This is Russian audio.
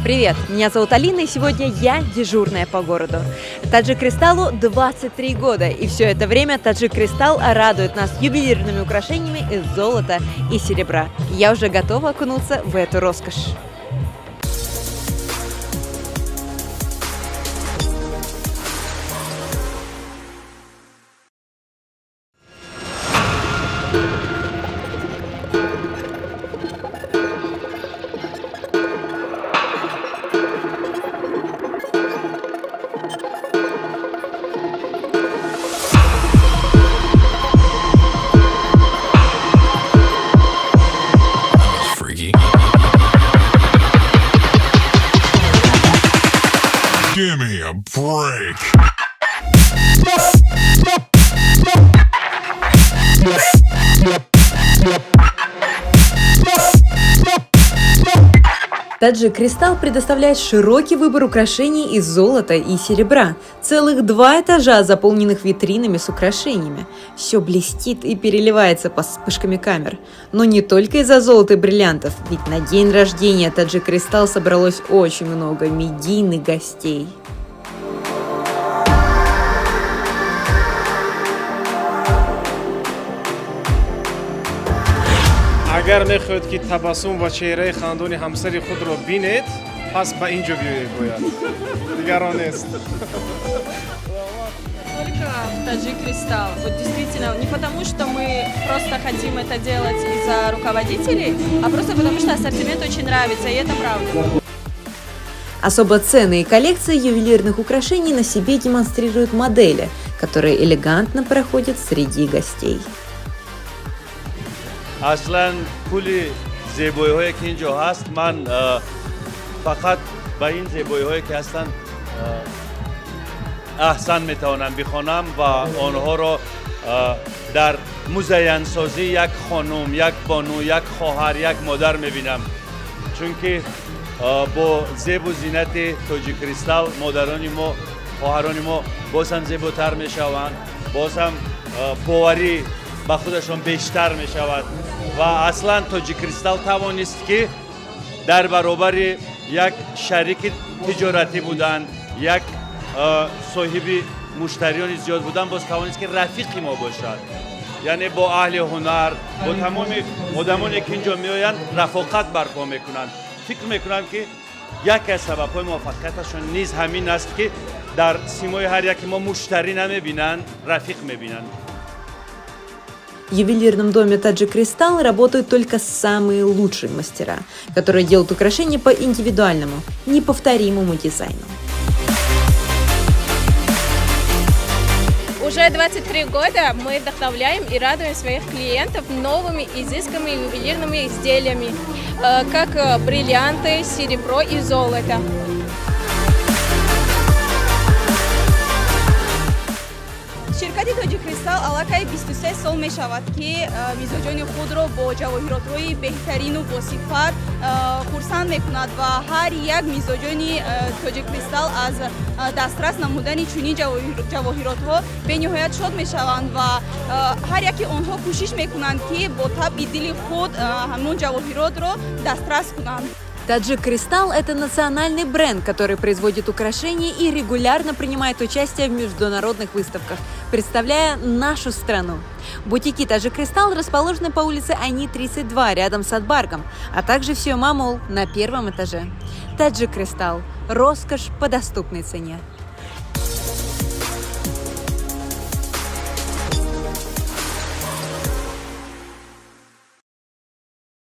Привет, меня зовут Алина, и сегодня я дежурная по городу. Таджик Кристаллу 23 года, и все это время Таджик Кристалл радует нас ювелирными украшениями из золота и серебра. Я уже готова окунуться в эту роскошь. Give me a break. Таджик Кристалл предоставляет широкий выбор украшений из золота и серебра. Целых 2 этажа, заполненных витринами с украшениями. Все блестит и переливается под вспышками камер. Но не только из-за золота и бриллиантов, ведь на день рождения Таджик Кристалл собралось очень много медийных гостей. اگر میخواهید که تبسم و چهره خندان همسر خود را بینید پس به اینجا بیایید باید دیگران نیست Только в Таджик Кристалл. Вот действительно, не потому что мы просто хотим это делать из-за руководителей, а просто потому что ассортимент очень нравится, и это правда. Особо ценные коллекции ювелирных украшений на себе демонстрируют модели, которые элегантно проходят среди гостей. اصلا کلی زیبایی هایی که اینجا هست من فقط با این زیبایی هایی که هستن احسن میتوانم بخوانم و آنها را در مزین سازی یک خانم، یک بانو، یک خواهر، یک مادر میبینم چون که با زیب و زینت تاجیک کریستال مادران ما، خواهران ما باز هم زیباتر میشوند، باز هم باوری با خودشان بیشتر می شود و اصلا تاجیک کریستال توانست که در برابر یک شریک تجارتی بودن، یک صاحب مشتریان زیاد بودن، باز توانست که رفیق ما باشد. یعنی با اهل هنر، با تمام آدمانی که اینجا می آیند رفاقت برپا میکنند. فکر میکنم که یک از سبب‌های موفقیتشان نیز همین است که در سیمای هر یک ما مشتری نمیبینند، رفیق میبینند. В ювелирном доме Таджик Кристалл работают только самые лучшие мастера, которые делают украшения по индивидуальному, неповторимому дизайну. Уже 23 года мы вдохновляем и радуем своих клиентов новыми изысканными ювелирными изделиями, как бриллианты, серебро и золото. شرکت تاجیک کریستال علاقه 23 سال می شود که میزبان خود را با جواهرات‌های بهترین و باصفت خرسند می‌کند و هر یک میزبان تاجیک کریستال از دسترس نمودن چنین جواهرات‌ها به نهایت شاد می‌شوند و هر یکی آنها کوشش می‌کنند که با طبع دل خود همون جواهرات را دسترس کنند. Таджик Кристалл – это национальный бренд, который производит украшения и регулярно принимает участие в международных выставках, представляя нашу страну. Бутики Таджик Кристалл расположены по улице Ани 32 рядом с Атбаргом, а также в Сиома Молл на 1-м этаже. Таджик Кристалл – роскошь по доступной цене.